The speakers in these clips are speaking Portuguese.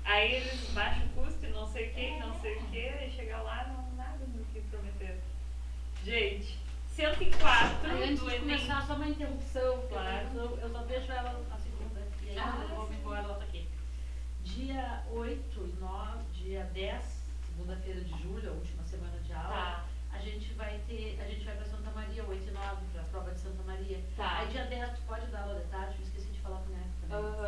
Aí eles baixam o custo e não sei o que, e chega lá, não nada do que prometeram. Gente, 104 aí, antes do de Enem. começar, só uma interrupção, Claro. eu só deixo ela na segunda, e aí eu vou me embora, ela tá aqui. Dia 8 e 9, dia 10, segunda-feira de julho, a última semana de aula, Tá. a gente vai pra Santa Maria, 8 e 9, pra prova de Santa Maria. Tá. Aí dia 10 tu pode dar aula de tarde, me esqueci de falar com ela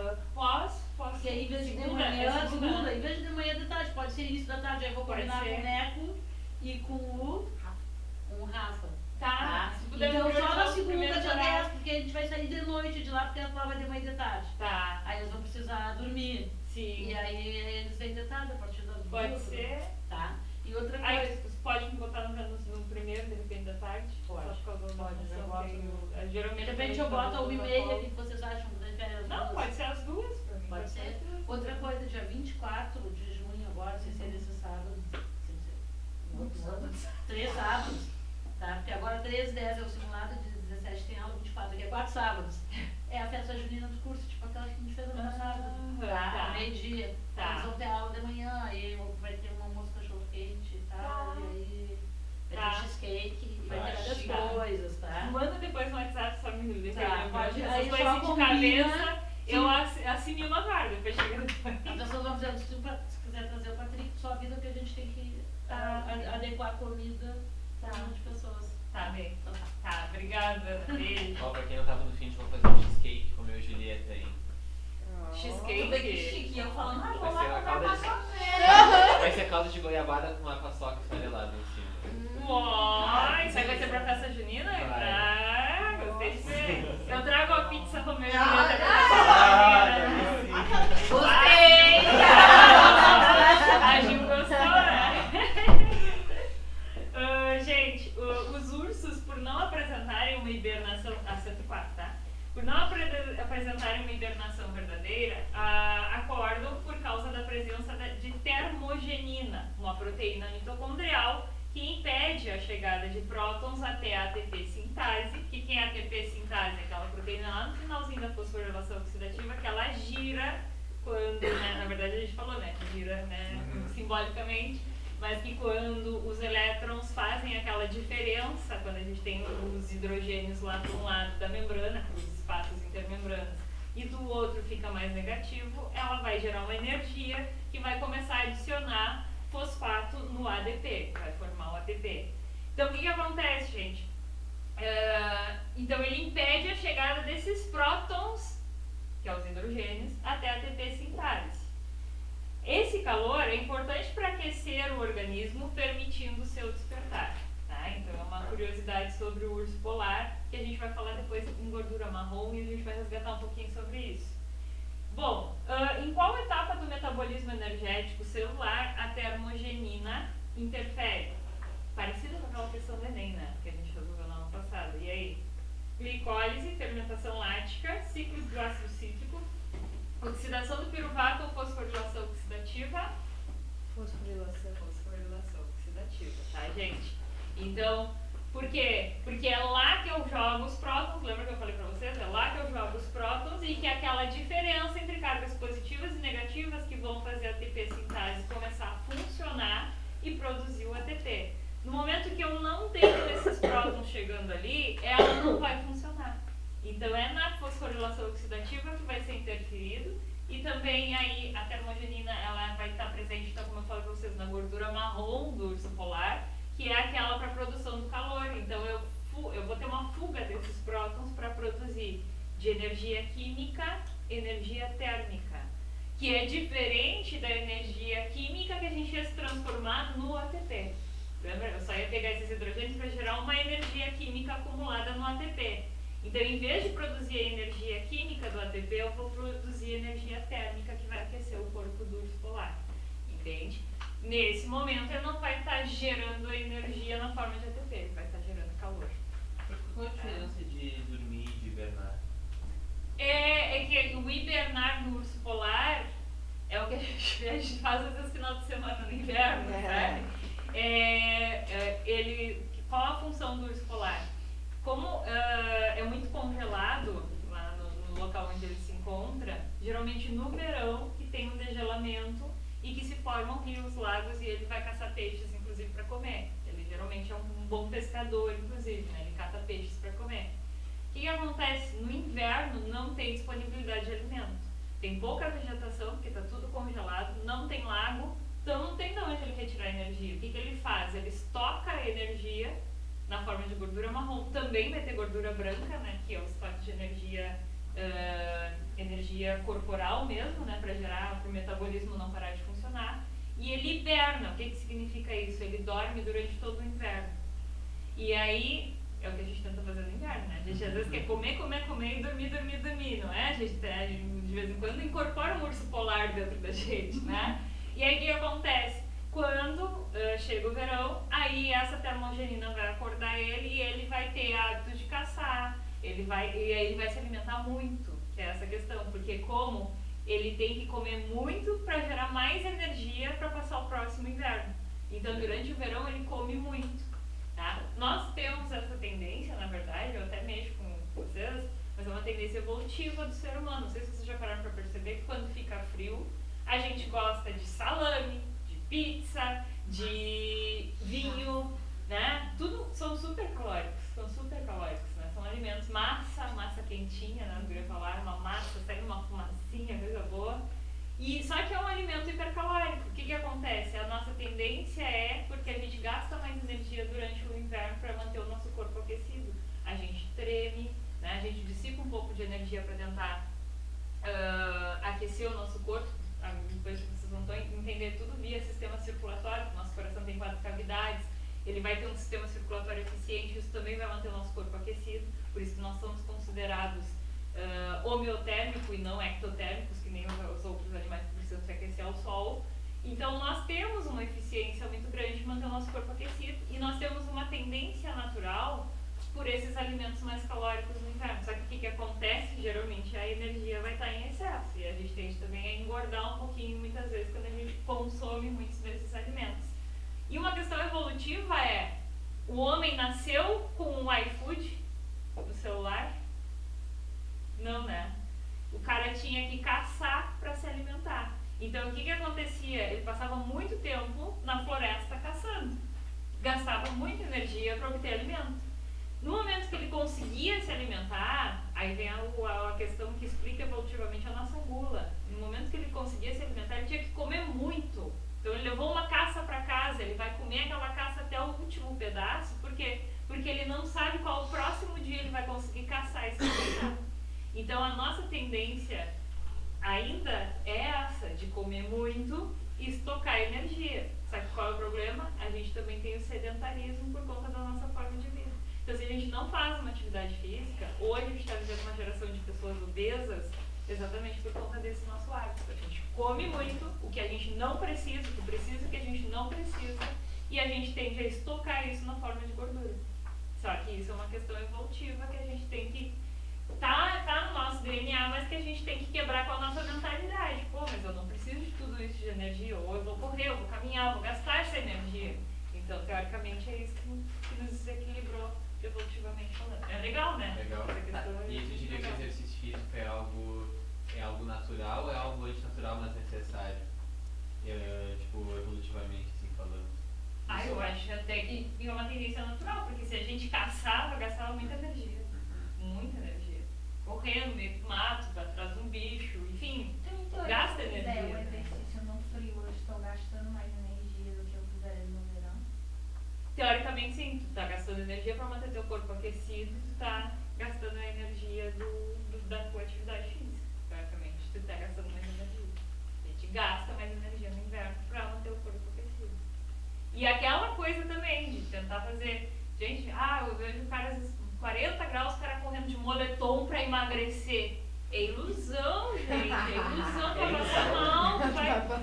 também. Posso. Porque aí, em vez de Segunda, manhã, segunda. em vez de manhã de tarde, pode ser início da tarde, aí eu vou Pode combinar ser. com o Neco e com o Rafa. Tá. Se puder Então só na priorizar o segunda, primeiro dia horário. 10, porque a gente vai sair de noite de lá, porque a prova é de manhã e de tarde. Tá. Aí eles vão precisar dormir. Sim. E aí eles vêm de tarde, a partir das 2. Pode ser. Tá? E outra coisa. Aí você pode me botar no primeiro, de repente, da tarde? Pode. Só por causa da Pode, função, eu boto que no- geralmente De repente eu boto a 1h30, o que vocês acham? Prefere as Não, duas? pode ser as duas pra mim. Pode ser. as duas. Outra coisa, dia 24 de junho agora, sem ser esse sábado. Sem ser. Muitos sábados. 3 sábados. Tá? Porque agora 13, 10 é o simulado, de 17 tem aula, 24, aqui é 4 sábados. É a festa junina do curso, tipo aquela que a gente fez ano passado. Tá. Meio-dia. Tá. Eles vão ter aula de manhã, aí vai ter um almoço cachorro quente e tal, Tá. e aí vai Tá. ter cheesecake e vai ter várias Tá. coisas, tá? Manda depois no WhatsApp, só me lembra. Tá, pode. Essas Aí coisas só de combina. cabeça, eu assimilo agora, depois chega depois. As pessoas vão dizer, se quiser trazer o Patrick, só avisa que a gente tem que adequar a comida para um monte de pessoas. Tá bem. Então tá. Tá, obrigada. Beijo. Ó, pra quem não tava no fim, a gente vai fazer um cheesecake, comeu o Julieta aí. Cheesecake. Tu vê que chique, eu falando, Vai vou ser lá uma comprar calda uma de... sorvete. Vai ser calda de goiabada com uma paçoca esfarelada em cima. Uó, isso aí vai ser pra festa junina? Vai. Ah, gostei de ver. Eu trago a pizza Romeu e Ah, Julieta. Gostei! A Gil gostou, né? Gente, os ursos, por não apresentarem uma hibernação... 104, tá? Por não apresentarem uma hibernação verdadeira, acordam por causa da presença de termogenina, uma proteína mitocondrial que impede a chegada de prótons até a ATP sintase, que quem é a ATP sintase? Aquela proteína lá no finalzinho da fosforilação oxidativa, que ela gira quando, né, na verdade a gente falou, né, que gira, né, simbolicamente, mas que quando os elétrons fazem aquela diferença, quando a gente tem os hidrogênios lá de um lado da membrana, os espaços intermembranas, e do outro fica mais negativo, ela vai gerar uma energia que vai começar a adicionar fosfato no ADP, que vai formar o ATP. Então o que acontece, gente? Então ele impede a chegada desses prótons, que são os hidrogênios, até a ATP sintase. Esse calor é importante para aquecer o organismo, permitindo o seu despertar. Tá? Então é uma curiosidade sobre o urso polar, que a gente vai falar depois em gordura marrom e a gente vai resgatar um pouquinho sobre isso. Bom, em qual etapa do metabolismo energético celular a termogenina interfere? Parecida com aquela questão do Enem, né? Que a gente resolveu no ano passado. E aí? Glicólise, fermentação lática, ciclo do ácido cítrico, oxidação do piruvato ou fosforilação oxidativa? Fosforilação oxidativa, tá, gente? Então, por quê? Porque é lá que eu jogo os prótons, lembra que eu falei pra vocês? É lá que eu jogo os prótons e que é aquela diferença entre cargas positivas e negativas que vão fazer a ATP sintase começar a funcionar e produzir o ATP. No momento que eu não tenho esses prótons chegando ali, ela não vai funcionar. Então é na fosforilação oxidativa que vai ser interferido e também aí a termogenina ela vai estar presente, então como eu falei para vocês, na gordura marrom do urso polar, que é aquela para produção do calor. Então eu vou ter uma fuga desses prótons para produzir de energia química, energia térmica, que é diferente da energia química que a gente ia se transformar no ATP. Lembra? Eu só ia pegar esses hidrogênios para gerar uma energia química acumulada no ATP. Então, em vez de produzir a energia química do ATP, eu vou produzir energia térmica que vai aquecer o corpo do urso polar. Entende? Nesse momento, ele não vai estar gerando energia na forma de ATP, ele vai estar gerando calor. Qual a diferença de dormir e de hibernar? É que o hibernar no urso polar é o que a gente faz às vezes no final de semana no inverno, sabe? Qual a função do urso polar? Como é muito congelado lá no local onde ele se encontra, geralmente no verão, que tem um degelamento e que se formam rios, lagos, e ele vai caçar peixes, inclusive, para comer. Ele geralmente é um bom pescador, inclusive, né? Ele cata peixes para comer. O que acontece? No inverno não tem disponibilidade de alimento. Tem pouca vegetação, porque está tudo congelado, não tem lago, então não tem de onde ele retirar energia. O que ele faz? Ele estoca a energia na forma de gordura marrom, também vai ter gordura branca, né, que é o estoque de energia corporal mesmo, né, para o metabolismo não parar de funcionar. E ele hiberna. O que significa isso? Ele dorme durante todo o inverno. E aí, é o que a gente tenta fazer no inverno, né? A gente às vezes quer comer e dormir, não é? A gente de vez em quando incorpora um urso polar dentro da gente, né? E aí o que acontece? Quando chega o verão, aí essa termogenina vai acordar ele e ele vai ter hábito de caçar, e aí ele vai se alimentar muito, que é essa questão, porque como ele tem que comer muito para gerar mais energia para passar o próximo inverno. Então durante o verão ele come muito. Tá? Nós temos essa tendência, na verdade, eu até mexo com vocês, mas é uma tendência evolutiva do ser humano. Não sei se vocês já pararam para perceber que quando fica frio, a gente gosta de salame, de pizza, de vinho, né? Tudo são super calóricos, né? São alimentos, massa quentinha, né? Eu ia falar, uma massa, sai uma fumacinha, coisa boa. E só que é um alimento hipercalórico. O que acontece? A nossa tendência é porque a gente gasta mais energia durante o inverno para manter o nosso corpo aquecido. A gente treme, né? A gente dissipa um pouco de energia para tentar aquecer o nosso corpo. Depois vocês vão entender tudo via sistema circulatório. Nosso coração tem 4 cavidades. Ele vai ter um sistema circulatório eficiente. Isso também vai manter o nosso corpo aquecido. Por isso que nós somos considerados homeotérmico e não ectotérmicos, que nem os outros animais que precisam se aquecer ao sol. Então nós temos uma eficiência muito grande de manter o nosso corpo aquecido e nós temos uma tendência natural por esses alimentos mais calóricos no inverno. Só que o que acontece? Geralmente a energia vai estar em excesso e a gente tende também a engordar um pouquinho muitas vezes quando a gente consome muitos desses alimentos. E uma questão evolutiva é, o homem nasceu com o iFood no celular? Não, né? O cara tinha que caçar para se alimentar. Então, o que acontecia? Ele passava muito tempo na floresta caçando. Gastava muita energia para obter alimento. No momento que ele conseguia se alimentar, aí vem a questão que explica evolutivamente a nossa gula. No momento que ele conseguia se alimentar, ele tinha que comer muito. Então, ele levou uma caça para casa, ele vai comer aquela caça até o último pedaço. Por quê? Porque ele não sabe qual o próximo dia ele vai conseguir caçar e se alimentar. Então a nossa tendência ainda é essa, de comer muito e estocar energia. Sabe qual é o problema? A gente também tem o sedentarismo por conta da nossa forma de vida. Então se a gente não faz uma atividade física, hoje a gente está vivendo uma geração de pessoas obesas exatamente por conta desse nosso hábito. A gente come muito o que a gente não precisa, o que precisa que a gente não precisa, e a gente tende a estocar isso na forma de gordura. Só que isso é uma questão evolutiva que a gente tem que tá no nosso DNA, mas que a gente tem que quebrar com a nossa mentalidade. Pô, mas eu não preciso de tudo isso de energia, ou eu vou correr, eu vou caminhar, eu vou gastar essa energia. Então, teoricamente, é isso que nos desequilibrou evolutivamente falando. É legal, né? Legal. Essa questão E tu diria que o exercício físico é algo natural ou é algo antinatural, mas necessário? Tipo, evolutivamente, assim, falando. Eu acho até que é uma tendência natural, porque se a gente caçava, gastava muita energia. Muita energia. Correndo, meio do mato, atrás de um bicho, enfim, Então, gasta se eu fizer energia. o exercício no frio, eu estou gastando mais energia do que eu fizer no verão? Teoricamente sim, tu tá gastando energia para manter teu corpo aquecido, tu tá gastando a energia da tua atividade física. Teoricamente, tu tá gastando mais energia. A gente gasta mais energia no inverno para manter o corpo aquecido. E aquela coisa também de tentar fazer, gente, eu vejo caras 40 graus, o cara correndo de moletom pra emagrecer. É ilusão, gente. É ilusão, vai passar mal.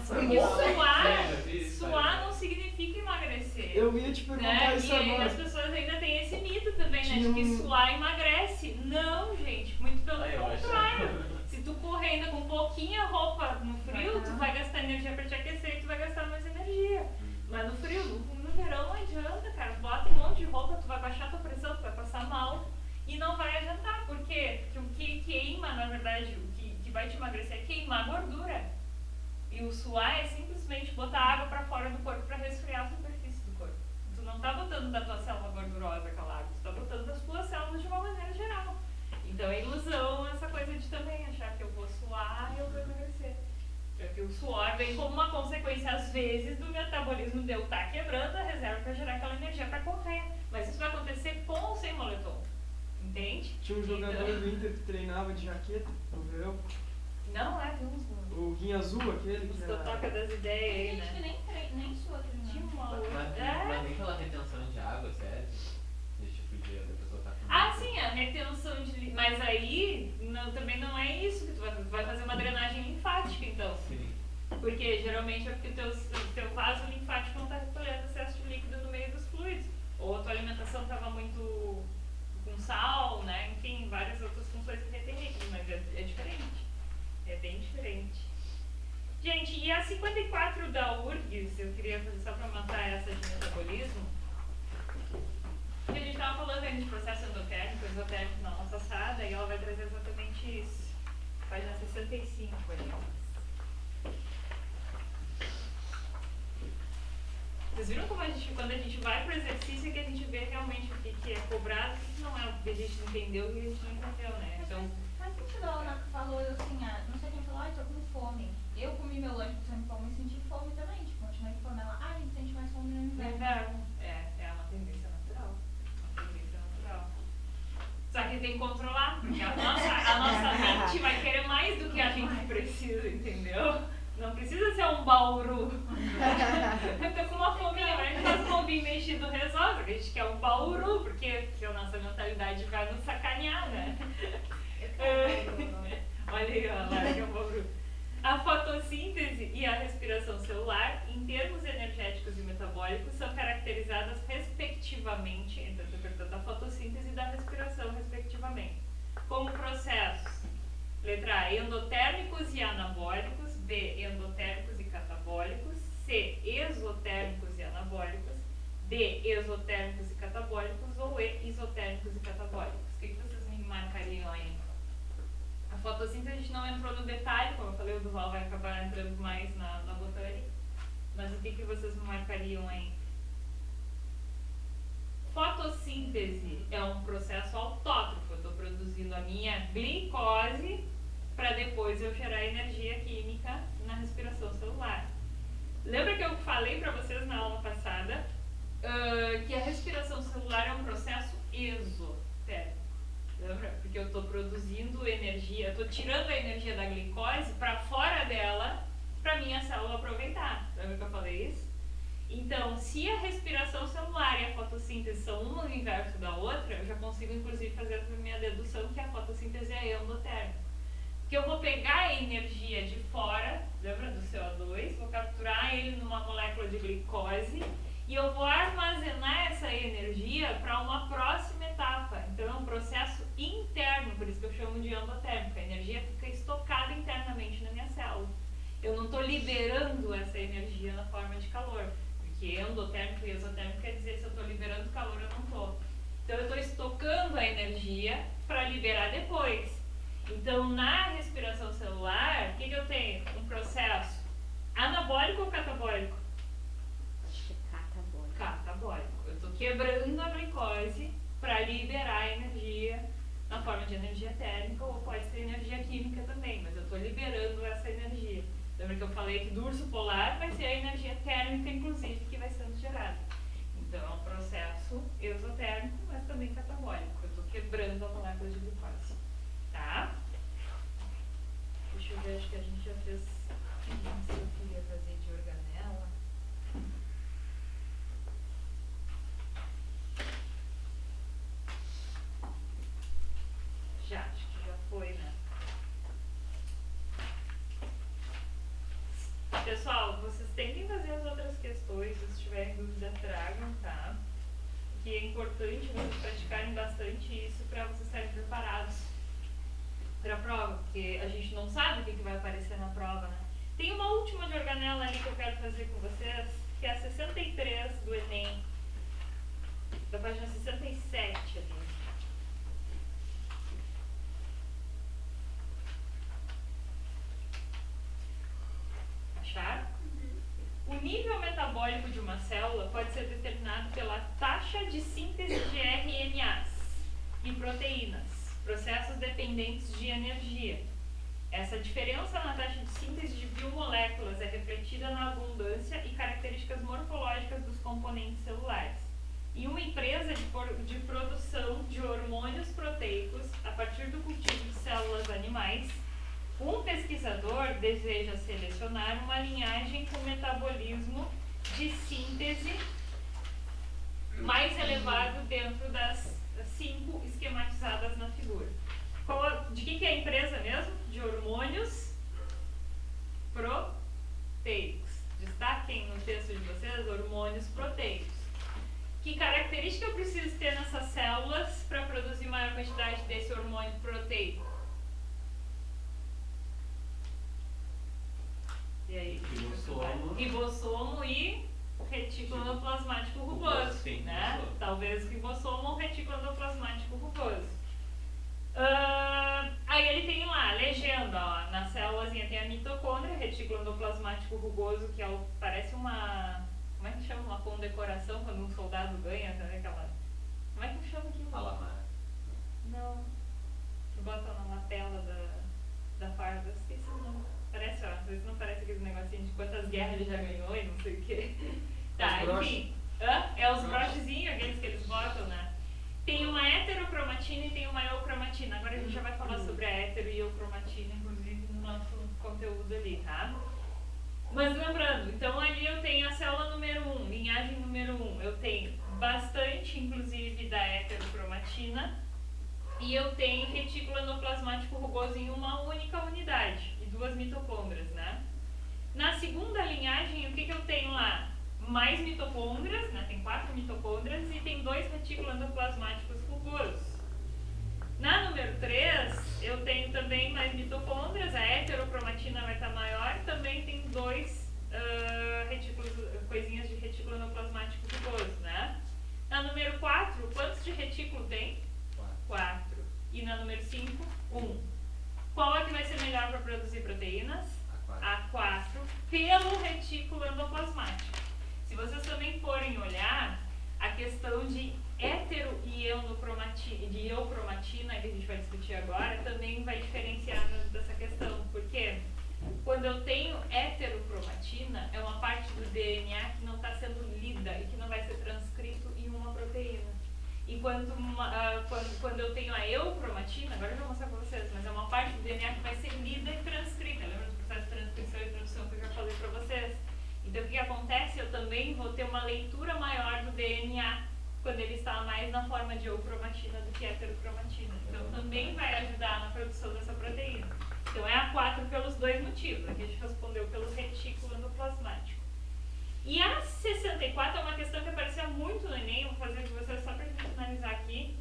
Porque suar não significa emagrecer. Eu ia te perguntar isso E aí agora. as pessoas ainda têm esse mito também, né? De que suar emagrece. Não, gente. Muito pelo contrário. Se tu correr ainda com pouquinha roupa no frio, tu vai gastar energia pra te aquecer e tu vai gastar mais energia. Mas no frio, no verão não adianta, cara. Bota um monte de roupa, tu vai baixar tua pressão, tu vai passar mal e não vai adiantar. Por quê? Porque o que queima, na verdade, o que que vai te emagrecer é queimar gordura. E o suar é simplesmente botar água pra fora do corpo pra resfriar a superfície do corpo. Tu não tá botando da tua célula gordurosa aquela água, tu tá botando das tuas células de uma maneira geral. Então é ilusão essa coisa de também achar que eu vou suar e eu vou emagrecer. Porque o suor vem como uma consequência, às vezes, do metabolismo de eu estar quebrando a reserva para gerar aquela energia para correr. Mas isso vai acontecer com ou sem moletom. Entende? Tinha um jogador do Inter que treinava de jaqueta no verão. Não, é, tem uns O Guinha Azul, aquele que era... toca das ideias aí, Tem gente que né? nem sua Tinha treinando. uma Mas outra. nem pela retenção de água, sério? Esse tipo de a pessoa tá com Ah, sim, a retenção de... Mas aí também não é isso que tu vai fazer uma drenagem linfática, então. Sim. Porque geralmente é porque o teu vaso linfático não está recolhendo excesso de líquido no meio dos fluidos. Ou a tua alimentação estava muito com sal, né? Enfim, várias outras funções que retêm líquido, mas é diferente. É bem diferente. Gente, e a 54 da URGS, eu queria fazer só para matar essa de metabolismo. Porque a gente estava falando aí de processo endotérmico, exotérmico na nossa assada, e ela vai trazer exatamente isso. Página 65 ali. Vocês viram como quando a gente vai para o exercício é que a gente vê realmente o que é cobrado e o que não é, o que a gente entendeu e o que a gente não entendeu, né? Então, Faz sentido a Ana que falou, eu assim, não sei quem falou, tô com fome. Eu comi meu lanche com fome e senti fome também, tipo, continuei com fome. Ela, a gente sente mais fome no inverno. é uma tendência natural. Uma tendência natural. Só que tem que controlar, porque a nossa mente vai querer mais do que a gente precisa, entendeu? Não precisa ser um bauru. Eu tô com uma fominha, mas a gente faz um pombinho mexido resolve. A gente quer um bauru, porque a nossa mentalidade vai nos sacanear, né? Olha aí, ó, lá que é um bauru. A fotossíntese e a respiração celular, em termos energéticos e metabólicos, são caracterizadas respectivamente, então, da fotossíntese e da respiração, respectivamente, como processos. Letra A, endotérmicos e anabólicos. B, endotérmicos e catabólicos. C, exotérmicos e anabólicos. D, exotérmicos e catabólicos. Ou E, isotérmicos e catabólicos. O que vocês me marcariam aí? A fotossíntese a gente não entrou no detalhe, como eu falei, o Duval vai acabar entrando mais na botânica. Mas o que vocês me marcariam aí? Fotossíntese é um processo autótrofo. Eu estou produzindo a minha glicose para depois eu gerar energia química na respiração celular. Lembra que eu falei para vocês na aula passada que a respiração celular é um processo exotérmico. Lembra? Porque eu estou produzindo energia, eu estou tirando a energia da glicose para fora dela para minha célula aproveitar. Lembra que eu falei isso? Então, se a respiração celular e a fotossíntese são uma no inverso da outra, eu já consigo inclusive fazer a minha dedução que a fotossíntese é endotérmica. Porque eu vou pegar a energia de fora, lembra do CO2, vou capturar ele numa molécula de glicose e eu vou armazenar essa energia para uma próxima etapa. Então é um processo interno, por isso que eu chamo de endotérmico. A energia fica estocada internamente na minha célula. Eu não estou liberando essa energia na forma de calor. Porque endotérmico e exotérmico quer dizer se eu estou liberando calor eu não estou. Então eu estou estocando a energia para liberar depois. Então na respiração celular, o que eu tenho? Um processo anabólico ou catabólico? Acho que é catabólico. Catabólico. Eu estou quebrando a glicose para liberar a energia na forma de energia térmica ou pode ser energia química também, mas eu estou liberando essa energia. Lembra que eu falei que do urso polar vai ser a energia térmica, inclusive, que vai sendo gerada. Então é um processo exotérmico, mas também catabólico. Eu estou quebrando a molécula de glicose. Tá? Deixa eu ver, acho que a gente já fez isso que eu queria fazer de organela. Já, acho que já foi, né? Pessoal, vocês tentem fazer as outras questões, se tiverem dúvida, tragam, tá? Que é importante vocês praticarem bastante isso para vocês estarem preparados para a prova, porque a gente não sabe o que vai aparecer na prova, né? Tem uma última de organela ali que eu quero fazer com vocês, que é a 63 do Enem, da página 67 ali. nível metabólico de uma célula pode ser determinado pela taxa de síntese de RNAs e proteínas, processos dependentes de energia. Essa diferença na taxa de síntese de biomoléculas é refletida na abundância e características morfológicas dos componentes celulares. Em uma empresa de produção de hormônios proteicos a partir do cultivo de células animais, um pesquisador deseja selecionar uma linhagem com metabolismo de síntese mais elevado dentro das 5 esquematizadas na figura. De que é a empresa mesmo? De hormônios proteicos. Destaquem no texto de vocês hormônios proteicos. Que característica eu preciso ter nessas células para produzir maior quantidade desse hormônio proteico? E aí? Ribossomo e retículo endoplasmático rugoso, Sim, né? ribossomo. Talvez ribossomo ou retículo endoplasmático rugoso. Aí ele tem lá a legenda, ó, na célulazinha tem a mitocôndria, retículo endoplasmático rugoso, que parece uma... Como é que chama? Uma condecoração quando um soldado ganha, sabe aquela... Como é que chama aquilo? Alamar. Não. Que botam na lapela da farda. Esqueci o nome. Parece, ó. Às vezes não parece aquele negocinho de quantas guerras ele já ganhou e não sei o quê. Tá, enfim. É os brochezinhos, aqueles que eles botam, né? Tem uma heterocromatina e tem uma eucromatina. Agora a gente já vai falar sobre a hetero e eucromatina, inclusive, no nosso conteúdo ali, tá? Mas lembrando, então ali eu tenho a célula número 1, linhagem número 1. Eu tenho bastante, inclusive, da heterocromatina. E eu tenho retículo endoplasmático rugoso em uma única unidade. E 2 mitocôndrias, né? Na segunda linhagem, o que eu tenho lá? Mais mitocôndrias, né? Tem 4 mitocôndrias e tem 2 retículos endoplasmáticos rugosos. Na número 3, eu tenho também mais mitocôndrias, a heterocromatina vai estar maior, também tem 2 coisinhas de retículo endoplasmático rugoso, né? Na número 4, quantos de retículo tem? 4. E na número 5, 1. Qual é que vai ser melhor para produzir proteínas? A4, pelo retículo endoplasmático. Se vocês também forem olhar, a questão de hetero e eucromatina, que a gente vai discutir agora, também vai diferenciar dessa questão. Porque quando eu tenho heterocromatina, é uma parte do DNA que não está sendo lida e que não vai ser transcrito em uma proteína. E quando eu tenho a eucromatina, agora eu vou mostrar para vocês, mas é uma parte do DNA que vai ser lida e transcrita. Lembra do processo de transcrição e tradução que eu já falei para vocês? Então o que acontece? Eu também vou ter uma leitura maior do DNA quando ele está mais na forma de eucromatina do que heterocromatina. Então também vai ajudar na produção dessa proteína. Então é A4 pelos 2 motivos. Aqui a gente respondeu pelo retículo endoplasmático. E a 64 é uma questão que aparecia muito no Enem, vou fazer de vocês só para a gente finalizar aqui,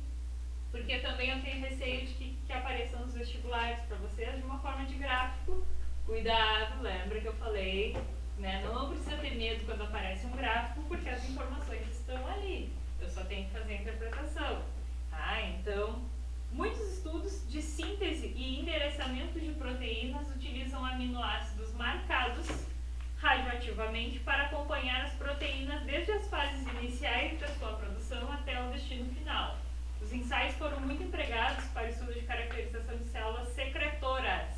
porque também eu tenho receio de que apareçam nos vestibulares para vocês de uma forma de gráfico. Cuidado, lembra que eu falei, né? Não precisa ter medo quando aparece um gráfico, porque as informações estão ali. Eu só tenho que fazer a interpretação. Tá? Então, muitos estudos de síntese e endereçamento de proteínas utilizam aminoácidos marcados radioativamente para acompanhar as proteínas desde as fases iniciais da sua produção até o destino final. Os ensaios foram muito empregados para o estudo de caracterização de células secretoras.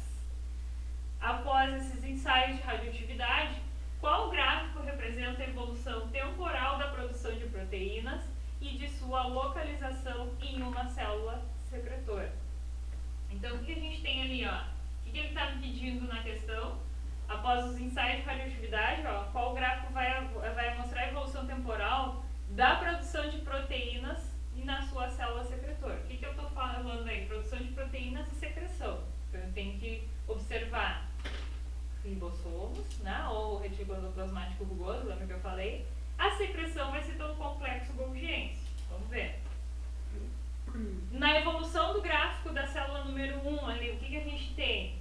Após esses ensaios de radioatividade, qual gráfico representa a evolução temporal da produção de proteínas e de sua localização em uma célula secretora? Então, o que a gente tem ali, ó? O que ele está me pedindo na questão? Após os ensaios de radioatividade, ó, qual gráfico vai mostrar a evolução temporal da produção de proteínas na sua célula secretora? O que eu estou falando aí? Produção de proteínas e secreção. Então, eu tenho que observar ribossomos, né, ou retículo endoplasmático rugoso, lembra que eu falei? A secreção vai ser pelo complexo golgiense. Vamos ver. Na evolução do gráfico da célula número 1, ali, o que a gente tem?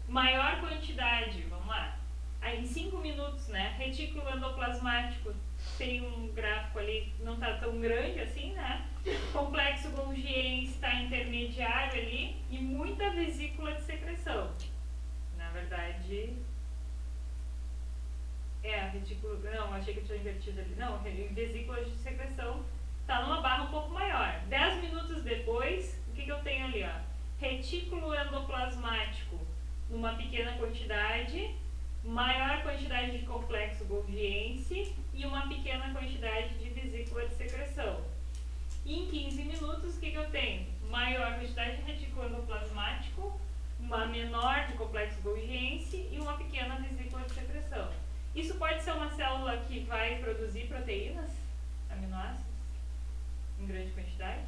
Maior quantidade, vamos lá. Aí, em 5 minutos, né? Retículo endoplasmático tem um gráfico ali, não está tão grande assim, né? Complexo golgiense está intermediário ali e muita vesícula de secreção. Na verdade, retículo. Não, achei que eu tinha invertido ali. Não, vesículas de secreção está numa barra um pouco maior. 10 minutos depois, o que eu tenho ali? Ó? Retículo endoplasmático numa pequena quantidade, maior quantidade de complexo golgiense e uma pequena quantidade de vesícula de secreção. E em 15 minutos, o que eu tenho? Maior quantidade de retículo endoplasmático, uma menor de complexo golgiense e uma pequena vesícula de secreção. Isso pode ser uma célula que vai produzir proteínas, aminoácidos, em grande quantidade?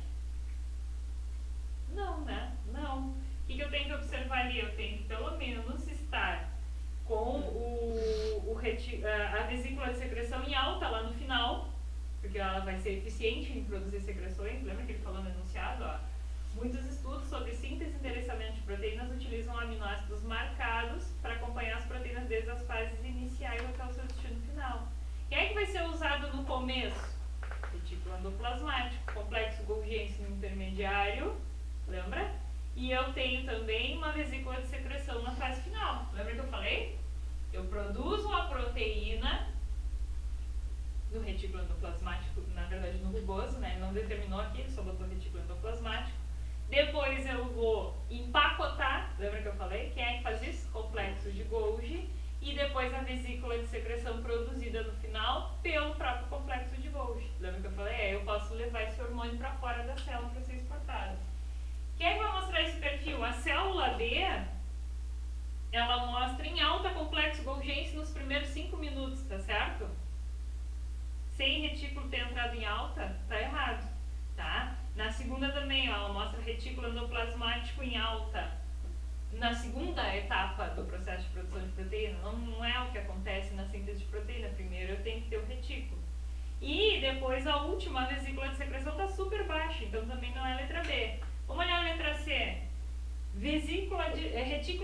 Não, né? Não. O que eu tenho que observar ali? Eu tenho que pelo menos estar com a vesícula de secreção em alta lá no final, porque ela vai ser eficiente em produzir secreções. Lembra que ele falou no enunciado? Ó? Muitos estudos sobre síntese e endereçamento de proteínas utilizam aminoácidos marcados para acompanhar as proteínas desde as fases iniciais até o seu destino final. Quem é que vai ser usado no começo? Retículo endoplasmático, complexo golgiense no intermediário, lembra? E eu tenho também uma vesícula de secreção na fase final. Lembra que eu falei? Eu produzo uma proteína no retículo endoplasmático, na verdade no rugoso, né? Ele não determinou aqui, ele só botou retículo endoplasmático. Depois eu vou empacotar, lembra que eu falei? Quem é que faz isso? Complexo de Golgi. E depois a vesícula de secreção produzida no final pelo próprio complexo de Golgi. Lembra que eu falei? Eu posso levar esse hormônio para fora da célula para ser exportado. Quem é que vai mostrar esse perfil? A célula D, ela mostra em alta complexo golgiense nos primeiros 5 minutos, tá certo? Sem retículo ter entrado em alta, tá errado, tá? Na segunda também, ó, ela mostra retículo endoplasmático em alta. Na segunda etapa do processo de produção de proteína, não é o que acontece na síntese de proteína. Primeiro eu tenho que ter o retículo. E depois a última, a vesícula de secreção está super baixa, então também não é a letra B. Vamos olhar a letra C. Retículo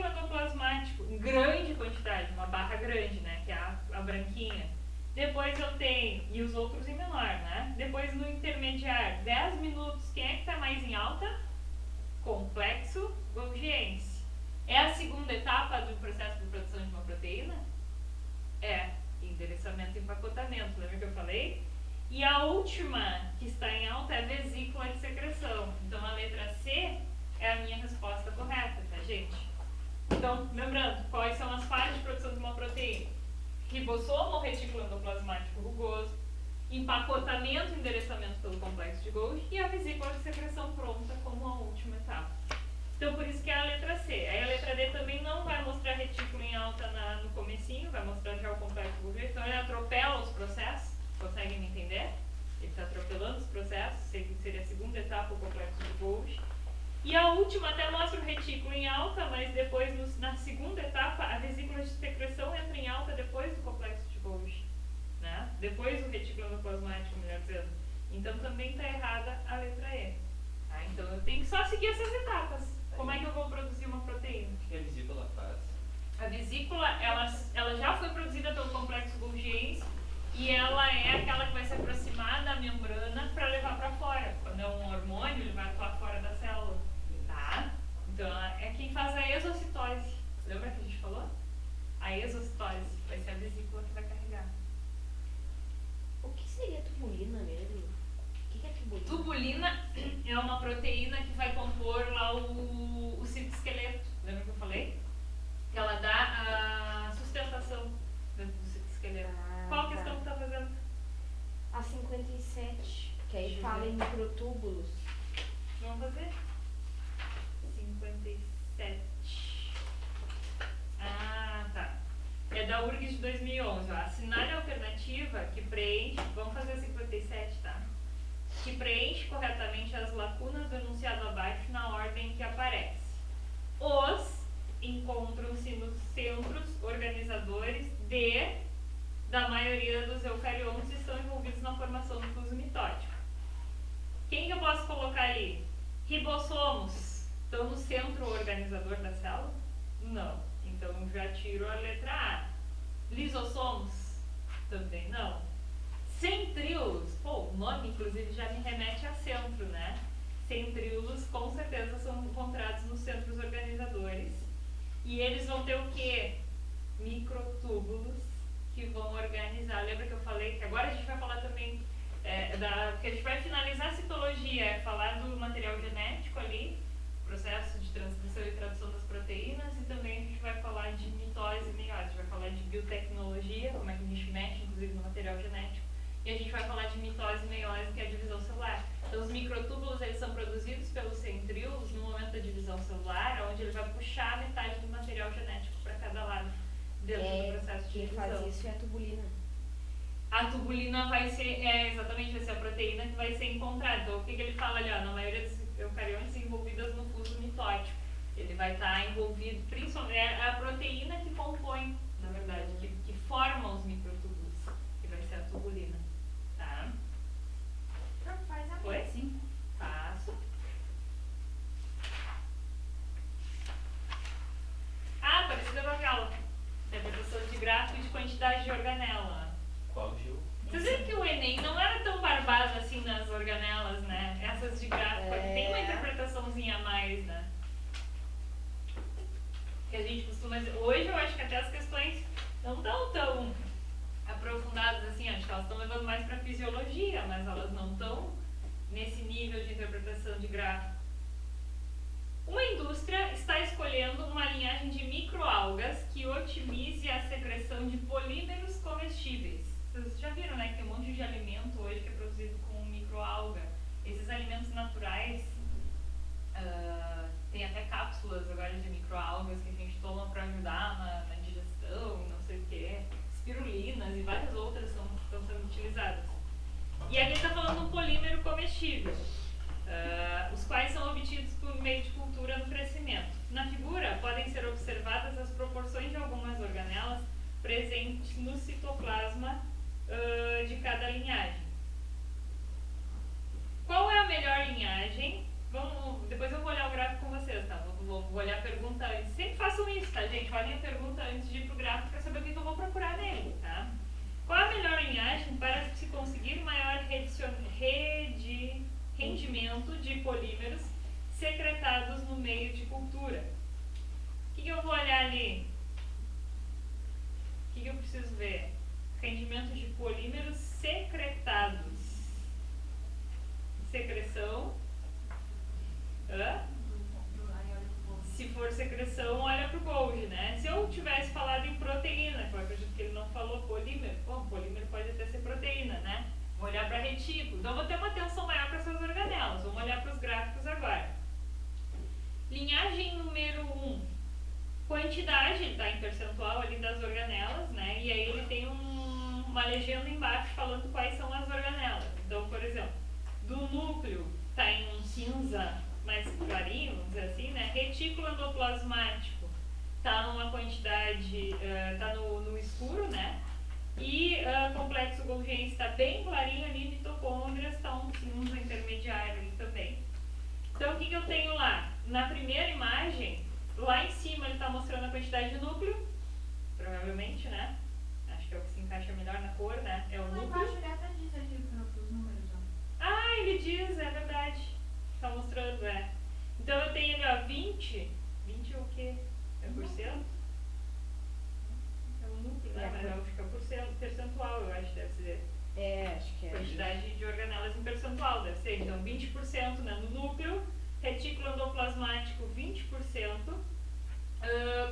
endoplasmático em grande quantidade, uma barra grande, né, que é a branquinha. Depois eu tenho, e os outros em menor, né? Depois no intermediário, 10 minutos, quem é que está mais em alta? Complexo golgiense. É a segunda etapa do processo de produção de uma proteína? É, endereçamento e empacotamento, lembra que eu falei? E a última que está em alta é a vesícula de secreção. Então a letra C é a minha resposta correta, tá, gente? Então, lembrando, quais são as fases de produção de uma proteína? Ribossomo ou retículo endoplasmático rugoso, empacotamento e endereçamento pelo complexo de Golgi e a vesícula de secreção pronta como a última etapa. Então, por isso que é a letra C. Aí a letra D também não vai mostrar retículo em alta no comecinho, vai mostrar já o complexo de Golgi. Então, ele atropela os processos. Conseguem me entender? Ele está atropelando os processos, seria a segunda etapa, o complexo de Golgi. E a última até mostra o retículo em alta, mas depois, na segunda etapa, a vesícula de secreção entra em alta depois do complexo de Golgi, né? Depois do retículo endoplasmático, melhor dizendo. Então também está errada a letra E. Tá? Então eu tenho que só seguir essas etapas. Como é que eu vou produzir uma proteína? O que a vesícula faz? A vesícula, ela já foi produzida pelo complexo golgiense e ela é aquela que vai se aproximar da membrana para levar para fora. Quando é um hormônio, ele vai atuar fora da célula. Tá? Então é quem faz a exocitose. Lembra que a gente falou? A exocitose vai ser a vesícula que vai carregar. O que seria tubulina mesmo? O que é tubulina? Tubulina é uma proteína que vai compor lá o citoesqueleto. Lembra que eu falei? Que ela dá a sustentação dentro do citoesqueleto. Qual questão que tá fazendo? A 57, que aí Deixa eu fala ver. em microtúbulos. Vamos fazer? 57. Ah, tá. É da URGS de 2011. Ó. Assinale a alternativa que preenche... Vamos fazer 57, tá? Que preenche corretamente as lacunas do enunciado abaixo na ordem que aparece. Os encontram-se nos centros organizadores da maioria dos eucariontes e estão envolvidos na formação do fuso mitótico. Quem que eu posso colocar ali? Ribossomos estão no centro organizador da célula? Não. Então já tiro a letra A. Lisossomos? Também não. Centríolos, o nome inclusive já me remete a centro, né? Centríolos com certeza são encontrados nos centros organizadores. E eles vão ter o quê? Microtúbulos que que vão organizar. Lembra que eu falei que agora a gente vai falar também, que a gente vai finalizar a citologia, falar do material genético ali, processo de transcrição e tradução das proteínas, e também a gente vai falar de mitose e meiose, a gente vai falar de biotecnologia, como é que a gente mexe, inclusive, no material genético, e a gente vai falar de mitose e meiose, que é a divisão celular. Então, os microtúbulos, eles são produzidos pelos centríolos no momento da divisão celular, onde ele vai puxar metade do material genético para cada lado dentro do processo de Quem divisão. faz isso é a tubulina. A tubulina vai ser, exatamente, vai ser a proteína que vai ser encontrada. Então, o que ele fala ali, ó, na maioria dos eucariontes envolvidas no fuso mitótico. Ele vai estar envolvido, principalmente, é a proteína que compõe, na verdade, que forma os microtúbulos, que vai ser a tubulina. Tá? Faz a Foi? sim. Faço. Ah, parecida com aquela. Interpretação de gráfico e de quantidade de organela. Qual, Gil? Vocês viram que o Enem não era tão barbado assim nas organelas, né? Essas de gráfico tem uma interpretaçãozinha a mais, né? Que a gente costuma dizer. Hoje eu acho que até as questões não estão tão aprofundadas assim, acho que elas estão levando mais para fisiologia, mas elas não estão nesse nível de interpretação de gráfico. Uma indústria está escolhendo uma linhagem de microalgas que otimize a secreção de polímeros comestíveis. Vocês já viram, né, que tem um monte de alimento hoje que é produzido com microalga. Esses alimentos naturais, tem até cápsulas agora de microalgas que a gente toma para ajudar na digestão, não sei o que, espirulinas e várias outras estão sendo utilizadas. E aqui está falando de um polímero comestível, os quais são obtidos por meio de cultura no crescimento. Na figura podem ser observadas as proporções de algumas organelas presentes no citoplasma de cada linhagem. Qual é a melhor linhagem? Depois eu vou olhar o gráfico com vocês, tá? Vou olhar a pergunta antes. Sempre façam isso, tá, gente? Olhem a pergunta antes de ir pro gráfico para saber o que eu vou procurar nele, tá? Qual a melhor linhagem para se conseguir maior rendimento de polímeros secretados no meio de cultura? O que eu vou olhar ali? O que eu preciso ver? Rendimento de polímeros secretados. Secreção. Se for secreção, olha pro Golgi, né? Se eu tivesse falado em proteína, que eu acredito que ele não falou polímero, bom, polímero pode até ser proteína, né? Vou olhar para retículo. Então, vou ter uma atenção maior para essas organelas. Vamos olhar para os gráficos agora. Linhagem número 1. Quantidade, ele está em percentual ali das organelas, né? E aí ele tem uma legenda embaixo falando quais são as organelas. Então, por exemplo, do núcleo está em um cinza mais clarinho, vamos dizer assim, né? Retículo endoplasmático está numa quantidade, está no escuro, né? E complexo golgiense está bem clarinho ali, mitocôndrias está um cinza intermediário ali também. Então, o que eu tenho lá? Na primeira imagem, lá em cima ele está mostrando a quantidade de núcleo, provavelmente, né? Acho que é o que se encaixa melhor na cor, né? É o Lá núcleo. embaixo ele até diz aqui os números, ó. Ah, ele diz, é verdade. Está mostrando, Então eu tenho ali, ó, 20 é o quê? É por cento? É o núcleo, né? Mas acho que é percentual, eu acho que deve ser. Acho que é. Quantidade de organelas em percentual, deve ser. Então 20%, né, no núcleo, retículo endoplasmático 20%,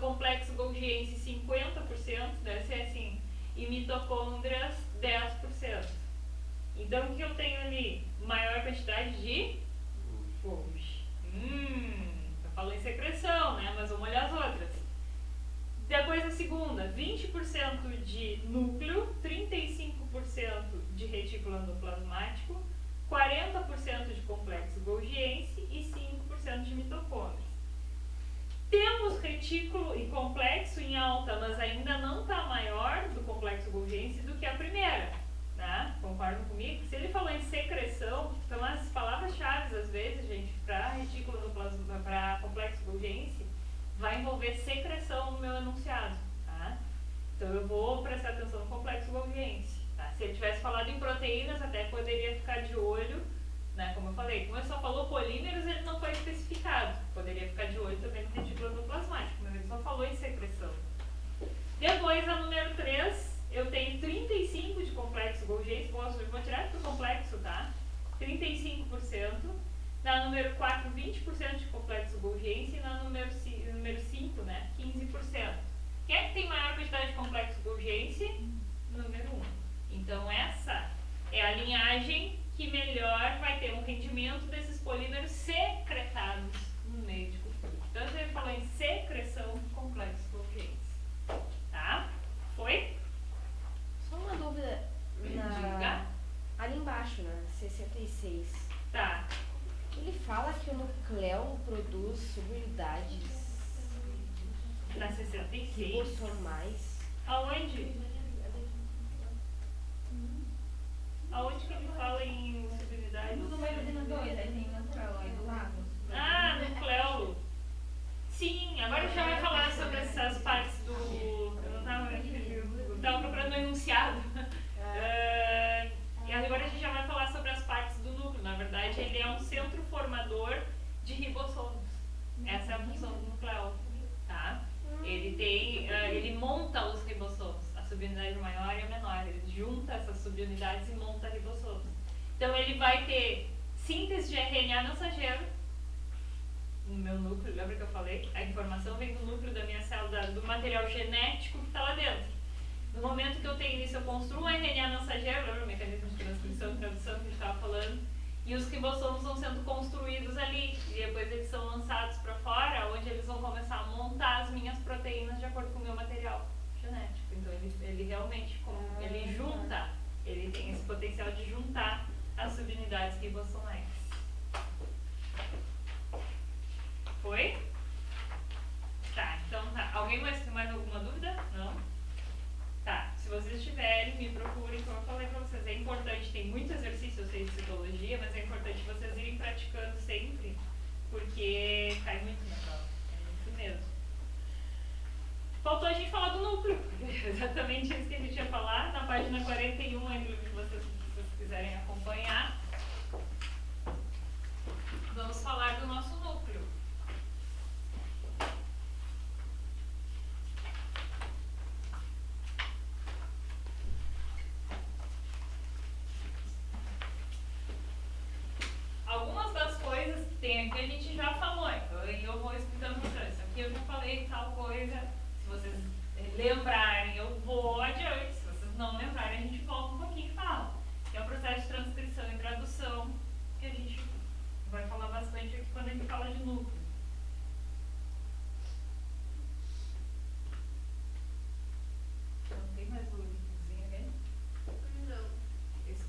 complexo golgiense 50%, deve ser assim, e mitocôndrias 10%. Então o que eu tenho ali? Maior quantidade de Golgi. Eu falo em secreção, né? Mas vamos olhar as outras. Depois a segunda, 20% de núcleo, 35% de retículo endoplasmático, 40% de complexo golgiense e 5% de mitocôndrias. Temos retículo e complexo em alta, mas ainda não está maior do complexo golgiense do que a primeira, né? Concordam comigo? Se ele falou em secreção, então as palavras-chave às vezes, gente, para retículo endoplasmático, para complexo golgiense, vai envolver secreção no meu enunciado, tá? Então eu vou prestar atenção no complexo golgiense, tá? Se ele tivesse falado em proteínas, até poderia ficar de olho, né? Como eu falei, como ele só falou polímeros, ele não foi especificado. Poderia ficar de olho também no retículo endoplasmático, mas ele só falou em secreção. Depois, a número 3, eu tenho 35 de complexo Golgi, vou tirar do complexo, tá? 35%. Na número 4, 20% de complexo Golgi e na número 5, né, 15%. Quem é que tem maior quantidade de complexo Golgi? Número 1. Então essa é a linhagem que melhor vai ter um rendimento desses polímeros secretados no meio de cultura. Então ele falou em secreção de complexos Golgi. Tá? Foi? Só uma dúvida. Diga. Ali embaixo, né? 66. Tá. Ele fala que o nucleo produz subunidades Na 66. ribossomais. Aonde? Aonde que ele fala em subunidades? No número de 2, aí tem nucleo aí do lado. Ah, nucleolo. Sim, agora a gente já vai falar sobre essas partes do... Eu não tava procurando um enunciado. E agora a gente já vai falar sobre as partes do núcleo. Na verdade, ele é um centro formador de ribossomos. Essa é a função do nucleolo, tá? Ele monta os ribossomos. A subunidade maior e a menor. Ele junta essas subunidades e monta ribossomos. Então ele vai ter síntese de RNA mensageiro no meu núcleo. Lembra que eu falei? A informação vem do núcleo da minha célula, do material genético que está lá dentro. No momento que eu tenho isso, eu construo um RNA mensageiro, lembra o mecanismo de transcrição e tradução que a gente estava falando? E os ribossomos vão sendo construídos ali, e depois eles são lançados para fora, onde eles vão começar a montar as minhas proteínas de acordo com o meu material genético. Então ele realmente, ele junta, ele tem esse potencial de juntar as subunidades ribossomais. Foi? Tá, então tá. Alguém tem mais alguma dúvida? Não? Tá, se vocês tiverem, me procurem, como eu falei pra vocês, é importante, tem muito exercício, eu sei de citologia, mas é importante vocês irem praticando sempre, porque cai muito na prova, é muito mesmo. Faltou a gente falar do núcleo, exatamente isso que a gente ia falar, na página 41, aí do livro que vocês quiserem acompanhar. Vamos falar do nosso núcleo. Algumas das coisas que tem aqui a gente já falou, então eu vou explicando para vocês. Aqui eu já falei tal coisa, se vocês lembrarem eu vou adiante, se vocês não lembrarem a gente volta um pouquinho e fala. Que é o processo de transcrição e tradução, que a gente vai falar bastante aqui quando a gente fala de núcleo. Não tem mais o linkzinho ali? Não. Esse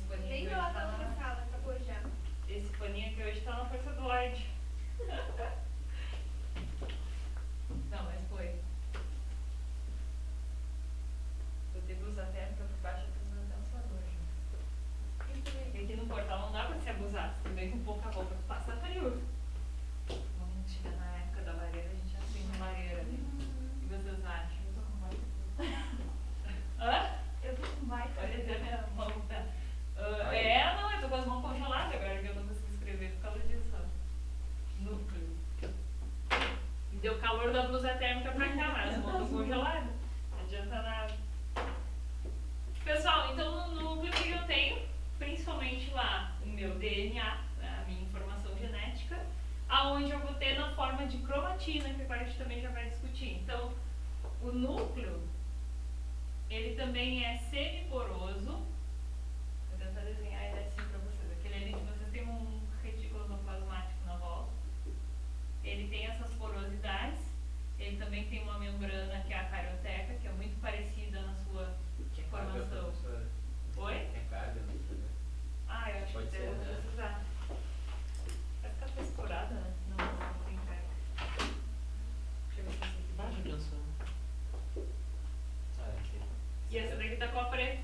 paninho Nem que ela hoje tá tá na sala, acabou já. Esse paninho aqui hoje tá na força do Lloyd. Não, mas foi. Eu tenho blusa térmica por baixo do condensador. E aqui no portal não dá pra se abusar. Se tu vem com pouca roupa, tu passa frio. Vamos chegar na época da lareira, a gente já tem uma lareira ali. O que vocês acham? Eu tô com baita. Hã? Eu tô com baita. Olha até minha mão, tá? Não, eu tô com as mãos congeladas agora, que eu não consigo escrever por causa disso, ó. Núcleo. Deu calor da blusa térmica pra cá, mas as mãos estão congeladas. Não adianta nada. Pessoal, então no núcleo que eu tenho, principalmente lá o meu DNA, né, a minha informação genética, aonde eu vou ter na forma de cromatina, que agora a gente também já vai discutir. Então, o núcleo, ele também é semiporoso. Vou tentar desenhar ele assim pra vocês. Aquele ali de vocês tem um retículo endoplasmático na volta. Ele tem essas porosidades. Ele também tem uma membrana que é a carioteca, que é muito parecida na sua formação. Oi? É carga, não sei. Ah, eu acho Pode que ser, eu vou né? precisar. Vai ficar texturada, né? Não tem carga. Deixa eu ver se essa aqui Baixa baixa. atenção. Ah, aqui. E essa daqui tá com a preta.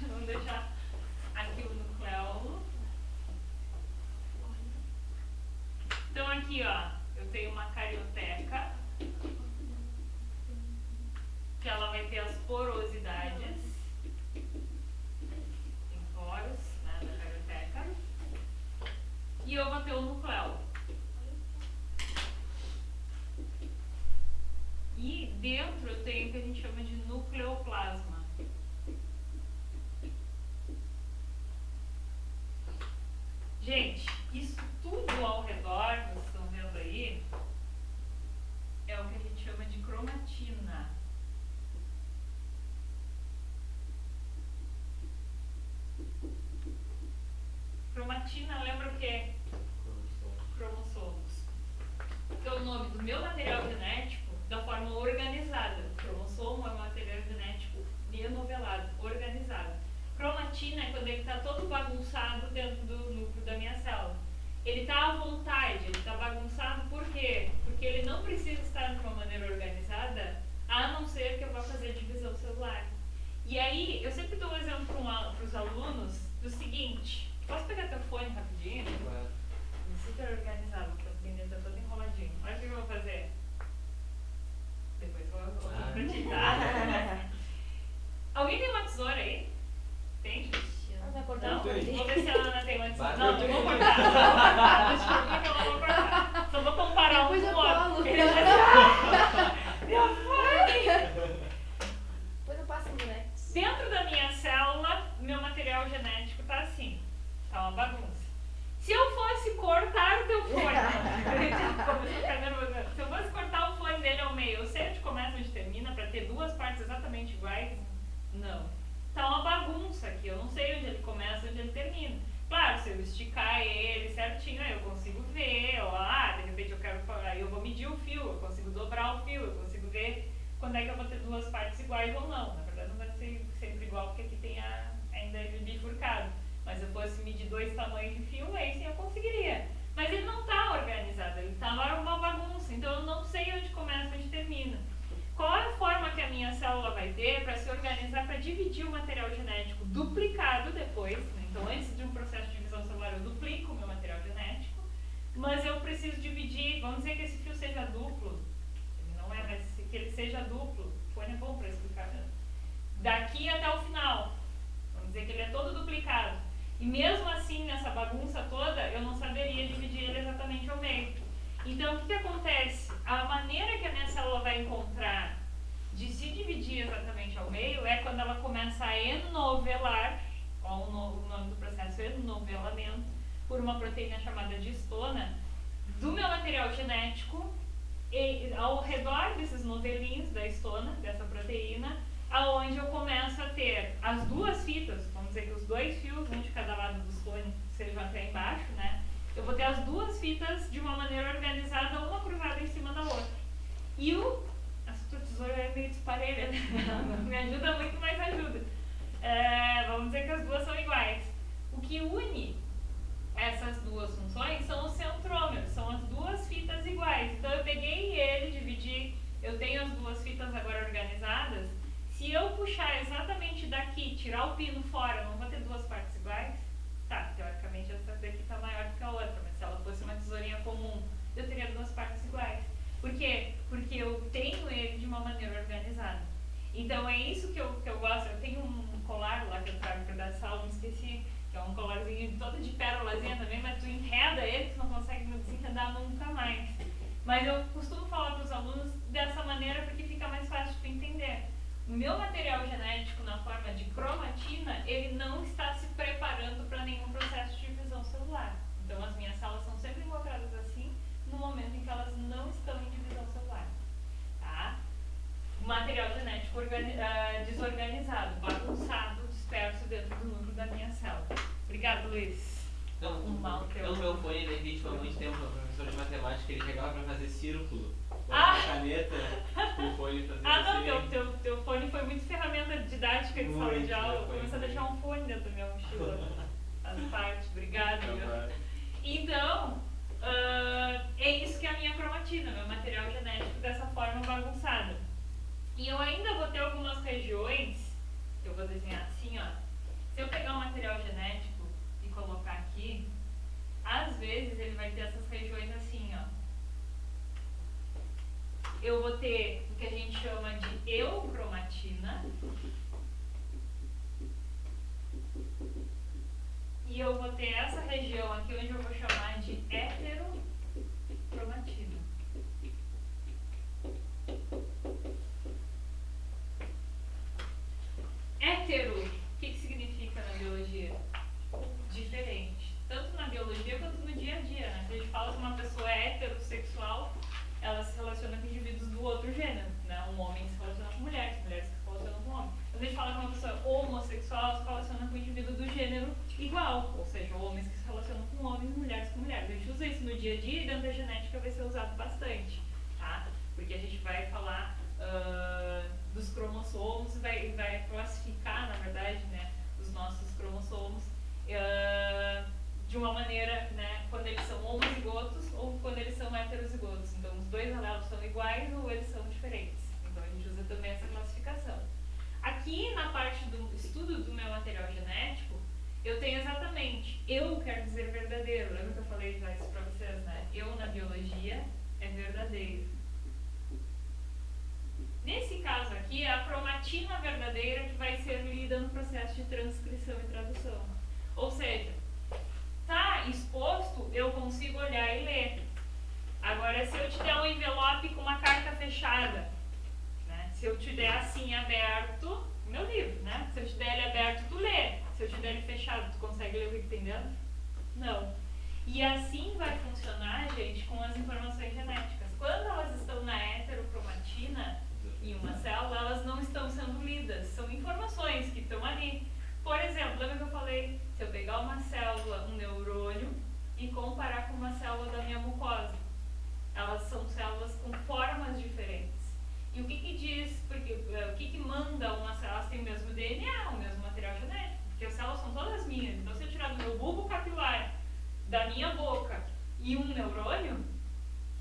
Vamos deixar aqui o nucleolo. Então aqui, ó, eu tenho uma carioteca, que ela vai ter as porosidades, tem poros, né, da carioteca, e eu vou ter o nucleolo. E dentro eu tenho o que a gente chama de nucleoplasma. Gente, isso tudo ao redor, vocês estão vendo aí, é o que a gente chama de cromatina. Cromatina lembra o quê? Cromossomos. Então, o nome do meu material genético, da forma organizada. Cromossomo é um material genético enovelado, organizado. Cromatina é quando ele está todo bagunçado dentro do núcleo da minha célula. Ele está à vontade, ele está bagunçado por quê? Porque ele não precisa estar de uma maneira organizada, a não ser que eu vá fazer divisão celular. E aí, eu sempre dou um exemplo para os alunos do seguinte: posso pegar teu fone rapidinho? Claro. Super organizado, porque o menino tá todo enroladinho. Olha o que eu vou fazer. Depois eu vou praticar. Alguém tem uma tesoura aí? Tem? Ah, vai cortar Não? o Vou fone. ver se a Ana tem uma tesoura. Vai. Não, não vou cortar. Não vou cortar. Desculpa que eu não vou cortar. Só vou comparar um Depois com eu o outro. colo. Ele já meu fone! Depois eu passo no Lex. Dentro da minha célula, meu material genético tá assim. Tá uma bagunça. Se eu fosse cortar o teu fone, se eu fosse cortar o fone dele ao meio, eu sei onde começa e onde termina para ter duas partes exatamente iguais? Não. Tá uma bagunça aqui, eu não sei onde ele começa e onde ele termina. Claro, se eu esticar ele certinho, aí eu consigo ver, de repente aí eu vou medir o fio, eu consigo dobrar o fio, eu consigo ver quando é que eu vou ter duas partes iguais ou não. Na verdade não vai ser sempre igual, porque aqui tem ainda ele bifurcado. Mas se eu fosse medir dois tamanhos de fio, aí sim eu conseguiria. Mas ele não está organizado, ele está uma bagunça, então eu não sei onde começa e onde termina. Qual é a forma que a minha célula vai ter para se organizar, para dividir o material genético duplicado depois, né? Então antes de um processo de divisão celular eu duplico o meu material genético, mas eu preciso dividir, vamos dizer que esse fio seja duplo, ele não é, mas que ele seja duplo, o fone é bom para explicar mesmo, daqui até o final, vamos dizer que ele é todo duplicado. E mesmo assim, nessa bagunça toda, eu não saberia dividir ele exatamente ao meio. Então, o que acontece? A maneira que a minha célula vai encontrar de se dividir exatamente ao meio é quando ela começa a enovelar, o nome do processo é enovelamento, por uma proteína chamada de histona, do meu material genético, e ao redor desses novelinhos da histona, dessa proteína, aonde eu começo a ter as duas fitas, vamos dizer que os dois fios, um de cada lado dos cones, sejam até embaixo, né? Eu vou ter as duas fitas de uma maneira organizada, uma cruzada em cima da outra. E a sua tesoura é meio desparelha, né? Me ajuda muito, mas ajuda. Vamos dizer que as duas são iguais. O que une essas duas funções são os centrômeros, são as duas fitas iguais. Então eu peguei ele, dividi, eu tenho as duas fitas agora organizadas. Se eu puxar exatamente daqui, tirar o pino fora, não vou ter duas partes iguais? Tá, teoricamente essa daqui está maior do que a outra, mas se ela fosse uma tesourinha comum, eu teria duas partes iguais. Por quê? Porque eu tenho ele de uma maneira organizada. Então é isso que eu gosto. Eu tenho um colar lá que eu trago para dar sala, me esqueci, que é um colarzinho todo de pérolazinha também, mas tu enreda ele, tu não consegue desenredar nunca mais. Mas eu costumo falar para os alunos dessa maneira porque fica mais fácil de entender. O meu material genético na forma de cromatina, ele não está se preparando para nenhum processo de divisão celular. Então as minhas células são sempre encontradas assim, no momento em que elas não estão em divisão celular. Tá? O material genético desorganizado, bagunçado, disperso dentro do núcleo da minha célula. Obrigada, Luiz. Não, no meu fone ele é vítima há muito tempo, meu professor de matemática, ele pegava pra fazer círculo. Com a caneta, o fone fazendo não, teu fone foi muito ferramenta didática de sala de aula. Eu comecei a deixar um fone dentro da minha mochila. As partes, obrigada. Então, é isso que é a minha cromatina, meu material genético dessa forma bagunçada. E eu ainda vou ter algumas regiões, que eu vou desenhar assim, ó. Se eu pegar um material genético e colocar aqui, às vezes ele vai ter essas regiões assim, ó. Eu vou ter o que a gente chama de eucromatina. E eu vou ter essa região aqui onde eu vou chamar de heterocromatina. hétero, o que significa na biologia? Diferente. Tanto na biologia quanto no dia a dia, né? Se a gente fala que uma pessoa é heterossexual, ela se relaciona com indivíduos do outro gênero, né? Um homem se relaciona com mulheres, mulheres se relacionam com homens. Quando a gente fala que uma pessoa é homossexual, ela se relaciona com um indivíduo do gênero igual, ou seja, homens que se relacionam com homens e mulheres com mulheres. A gente usa isso no dia a dia e dentro da genética vai ser usado bastante, tá? Porque a gente vai falar dos cromossomos e vai classificar, na verdade, né, os nossos cromossomos de uma maneira, né, quando eles são homozigotos ou quando eles são heterozigotos. Então, os dois alelos são iguais ou eles são diferentes. Então, a gente usa também essa classificação. Aqui, na parte do estudo do meu material genético, eu tenho exatamente, eu quero dizer verdadeiro. Lembra que eu falei já isso pra vocês, né? Eu, na biologia, é verdadeiro. Nesse caso aqui, é a cromatina verdadeira que vai ser lida no processo de transcrição e tradução. Ou seja, tá exposto, eu consigo olhar e ler. Agora, se eu te der um envelope com uma carta fechada, né? Se eu te der assim aberto, meu livro, né? Se eu te der ele aberto, tu lê. Se eu te der ele fechado, tu consegue ler o que tem dentro? Não. E assim vai funcionar, gente, com as informações genéticas. Quando elas estão na heterocromatina, em uma célula, elas não estão sendo lidas, são informações que estão ali. Por exemplo, lembra que eu falei, se eu pegar uma célula, um neurônio, e comparar com uma célula da minha mucosa, elas são células com formas diferentes. E o que diz, porque, o que manda uma célula? Elas têm o mesmo DNA, o mesmo material genético, porque as células são todas minhas. Então, se eu tirar do meu bulbo capilar, da minha boca e um neurônio,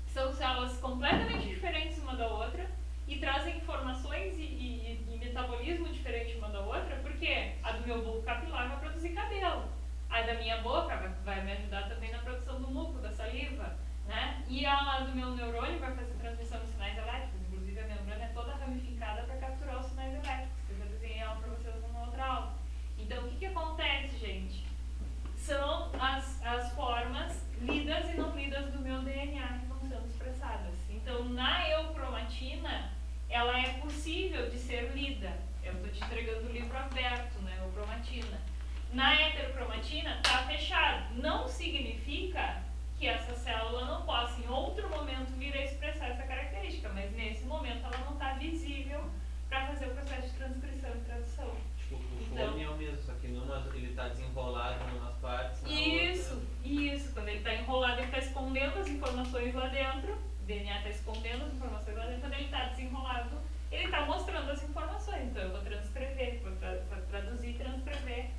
são células completamente diferentes uma da outra, e trazem informações e metabolismo diferente uma da outra, porque a do meu bulbo capilar vai produzir cabelo, a da minha boca vai me ajudar também na produção do muco, da saliva, né? E a do meu neurônio vai fazer transmissão de sinais elétricos, inclusive a membrana é toda ramificada para capturar os sinais elétricos, eu já desenhei ela para vocês numa outra aula. Então, o que acontece, gente? São as formas lidas e não lidas do meu DNA que vão sendo expressadas. Então, na eucromatina, ela é possível de ser lida. Eu estou te entregando o livro aberto, né? Eucromatina. Na heterocromatina, está fechado. Não significa que essa célula não possa, em outro momento, vir a expressar essa característica, mas nesse momento ela não está visível para fazer o processo de transcrição e tradução. Tipo, o fone é o mesmo, só que numa ele está desenrolado em umas partes. Isso. Quando ele está enrolado, ele está escondendo as informações lá dentro. O DNA está escondendo as informações lá dentro. Quando ele está desenrolado, ele está mostrando as informações. Então, eu vou transcrever, vou traduzir e transcrever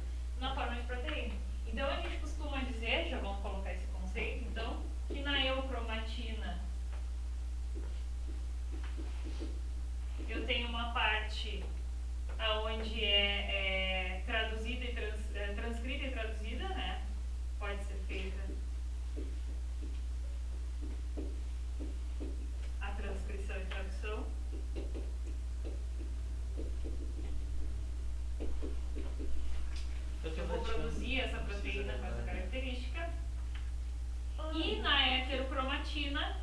na forma de proteína. Então, a gente costuma dizer, já vamos colocar esse conceito, então, que na eucromatina eu tenho uma parte onde é traduzida e transcrita e traduzida, né? Pode ser feita a transcrição e tradução. Eu vou produzir essa proteína com essa característica. E na heterocromatina